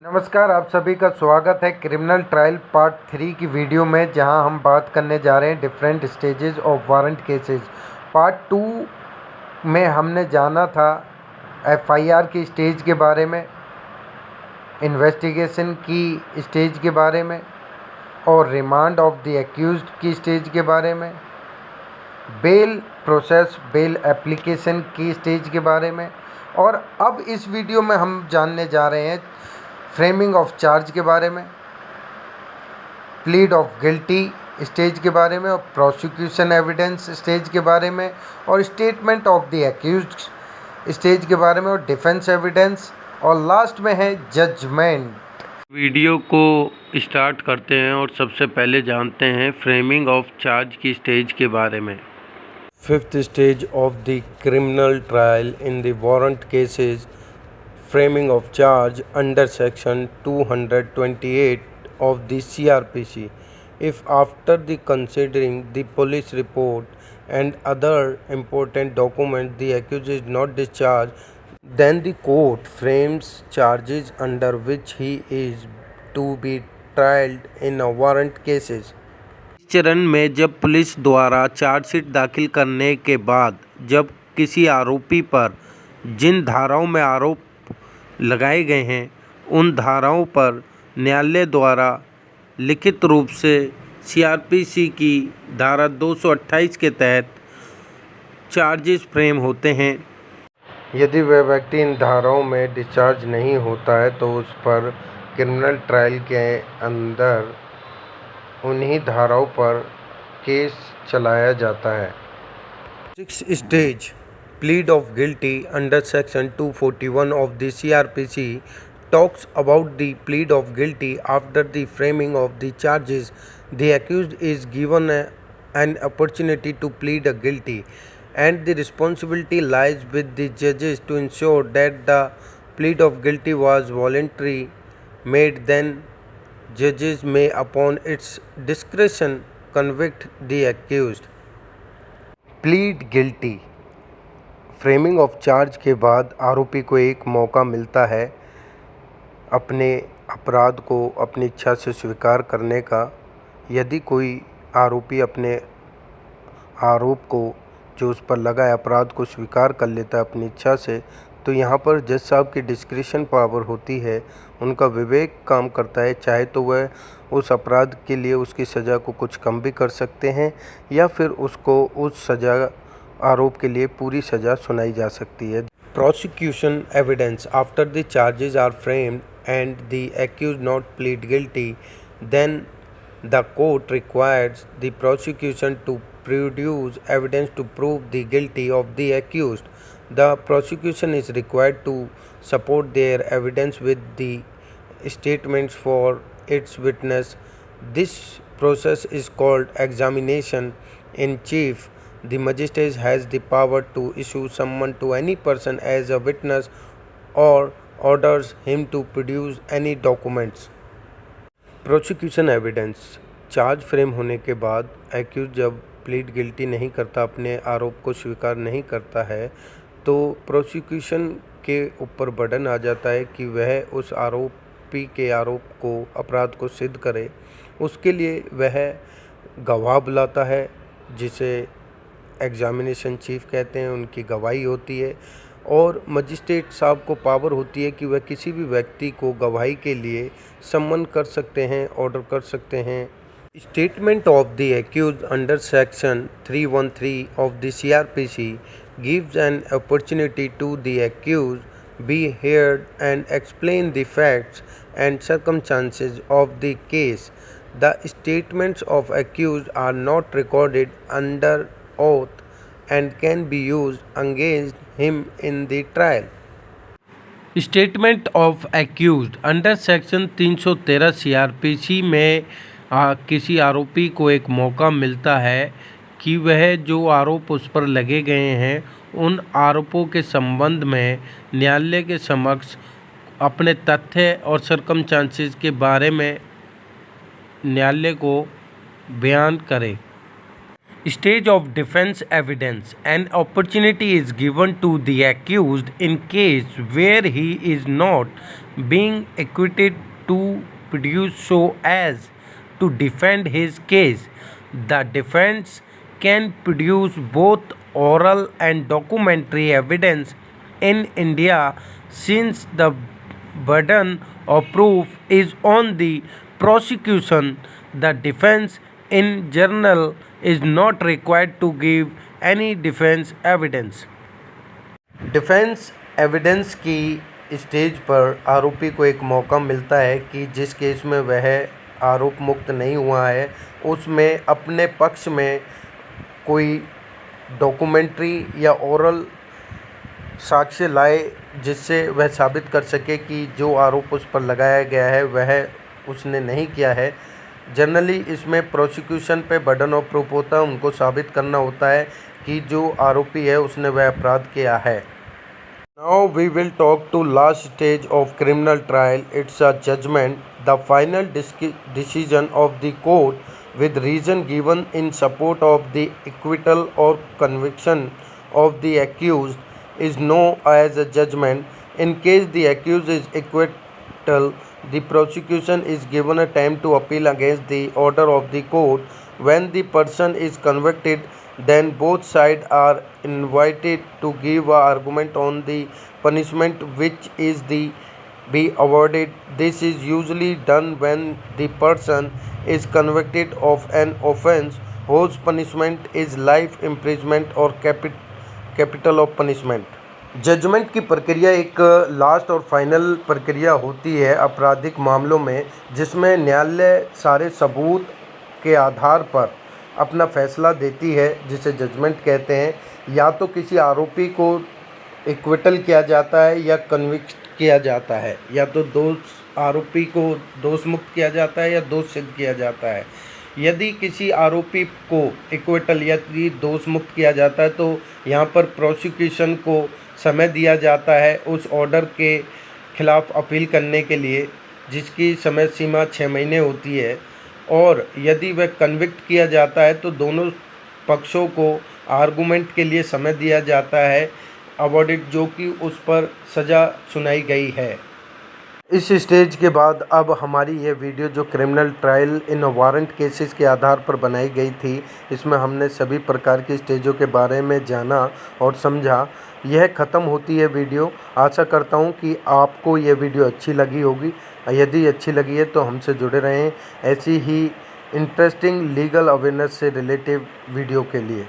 नमस्कार, आप सभी का स्वागत है क्रिमिनल ट्रायल पार्ट 3 की वीडियो में, जहां हम बात करने जा रहे हैं different stages of warrant cases. Part 2 में हमने जाना था एफआईआर की स्टेज के बारे में, इन्वेस्टिगेशन की स्टेज के बारे में और रिमांड ऑफ द एक्यूज्ड की स्टेज के बारे में, बेल प्रोसेस, बेल एप्लीकेशन की स्टेज के बारे में। और अब इस वीडियो में हम जानने जा रहे हैं फ्रेमिंग ऑफ चार्ज के बारे में, प्लीड ऑफ गिल्टी स्टेज के बारे में और प्रोसिक्यूशन एविडेंस स्टेज के बारे में और statement of the accused stage के बारे में और डिफेंस एविडेंस, और लास्ट में है जजमेंट। वीडियो को स्टार्ट करते हैं और सबसे पहले जानते हैं फ्रेमिंग ऑफ चार्ज की स्टेज के बारे में। Fifth stage of the criminal trial in the warrant cases, framing of charge under section 228 of the CRPC. If after the considering the police report and other important documents the accused is not discharged, then the court frames charges under which he is to be tried in a warrant cases. चरण में जब police द्वारा chargesheet दाखिल करने के बाद जब किसी आरोपी पर जिन धाराओं में आरोप लगाए गए हैं उन धाराओं पर न्यायालय द्वारा लिखित रूप से सीआरपीसी की धारा 228 के तहत चार्जेस फ्रेम होते हैं। यदि वह व्यक्ति इन धाराओं में डिस्चार्ज नहीं होता है तो उस पर क्रिमिनल ट्रायल के अंदर उन्हीं धाराओं पर केस चलाया जाता है। Sixth stage, plead of guilty under section 241 of the CRPC talks about the plead of guilty. After the framing of the charges, the accused is given an opportunity to plead guilty, and the responsibility lies with the judges to ensure that the plead of guilty was voluntary made. Then judges may upon its discretion convict the accused. Plead guilty, framing of charge के बाद आरोपी को एक मौका मिलता है अपने अपराध को अपनी इच्छा से स्वीकार करने का। यदि कोई आरोपी अपने आरोप को जो उस पर लगा है अपराध को स्वीकार कर लेता है अपनी इच्छा से, तो यहाँ पर जज साहब की डिस्क्रिशन पावर होती है, उनका विवेक काम करता है। चाहे तो वह उस अपराध के लिए उसकी सज़ा को कुछ कम भी कर सकते हैं या फिर उसको उस सज़ा आरोप के लिए पूरी सज़ा सुनाई जा सकती है। Prosecution evidence, after the charges are framed and the accused not plead guilty, then the court requires the prosecution to produce evidence to prove the guilty of the accused. The prosecution is required to support their evidence with the statements for its witness. This process is called examination in chief. The magistrate has the power to issue summon to any person as a witness or orders him to produce any documents. Prosecution evidence, charge frame होने के बाद accused जब plead guilty नहीं करता, अपने आरोप को स्वीकार नहीं करता है, तो प्रोसिक्यूशन के ऊपर बर्डन आ जाता है कि वह उस आरोपी के आरोप को, अपराध को सिद्ध करे। उसके लिए वह गवाह बुलाता है जिसे एग्जामिनेशन चीफ कहते हैं, उनकी गवाही होती है और मजिस्ट्रेट साहब को पावर होती है कि वह किसी भी व्यक्ति को गवाही के लिए सम्मन कर सकते हैं, ऑर्डर कर सकते हैं। Statement of the accused under section 313 of the CRPC gives an opportunity to the accused be heard and explain the facts and circumstances of the case. The statements of accused are not recorded under oath and can be used against him in the trial. Statement of accused under section 313 CRPC में किसी आरोपी को एक मौका मिलता है कि वह जो आरोप उस पर लगे गए हैं उन आरोपों के संबंध में न्यायालय के समक्ष अपने तथ्य और सर्कमस्टांसेस के बारे में न्यायालय को बयान करे। Stage of defense evidence. An opportunity is given to the accused in case where he is not being acquitted to produce so as to defend his case. The defense can produce both oral and documentary evidence in India since the burden of proof is on the prosecution. The defense in general is not required to give any defense evidence. Defence evidence की stage पर आरोपी को एक मौका मिलता है कि जिस केस में वह आरोप मुक्त नहीं हुआ है उसमें अपने पक्ष में कोई डॉक्यूमेंट्री या ओरल साक्ष्य लाए जिससे वह साबित कर सके कि जो आरोप उस पर लगाया गया है वह उसने नहीं किया है। जनरली इसमें प्रोसिक्यूशन पे बर्डन ऑफ प्रूफ होता है, उनको साबित करना होता है कि जो आरोपी है उसने वह अपराध किया है। Now we will talk to last stage of criminal trial. It's a judgment, the final decision of the court with reason given in support of the acquittal और conviction of the accused is known as a judgment. In case the accused is acquittal, the prosecution is given a time to appeal against the order of the court. When the person is convicted, then both sides are invited to give an argument on the punishment which is be awarded. This is usually done when the person is convicted of an offense whose punishment is life imprisonment or capital of punishment. Judgement की प्रक्रिया एक last और final प्रक्रिया होती है आपराधिक मामलों में, जिसमें न्यायालय सारे सबूत के आधार पर अपना फैसला देती है, जिसे जजमेंट कहते हैं। या तो किसी आरोपी को एक्विटल किया जाता है या कन्विक्ट किया जाता है, या तो आरोपी को दोष मुक्त किया जाता है या दोष सिद्ध किया जाता है। यदि किसी आरोपी को एक्विटल या दोष मुक्त किया जाता है तो यहाँ पर प्रोसिक्यूशन को समय दिया जाता है उस ऑर्डर के खिलाफ अपील करने के लिए, जिसकी समय सीमा 6 महीने होती है। और यदि वह कन्विक्ट किया जाता है तो दोनों पक्षों को आर्गूमेंट के लिए समय दिया जाता है अवॉर्डेड, जो कि उस पर सज़ा सुनाई गई है। इस स्टेज के बाद अब हमारी यह वीडियो जो criminal trial in warrant cases के आधार पर बनाई गई थी, इसमें हमने सभी प्रकार की स्टेजों के बारे में जाना और समझा। यह ख़त्म होती है वीडियो। आशा करता हूँ कि आपको यह वीडियो अच्छी लगी होगी। यदि अच्छी लगी है तो हमसे जुड़े रहें ऐसी ही इंटरेस्टिंग लीगल अवेयरनेस से रिलेटिव वीडियो के लिए।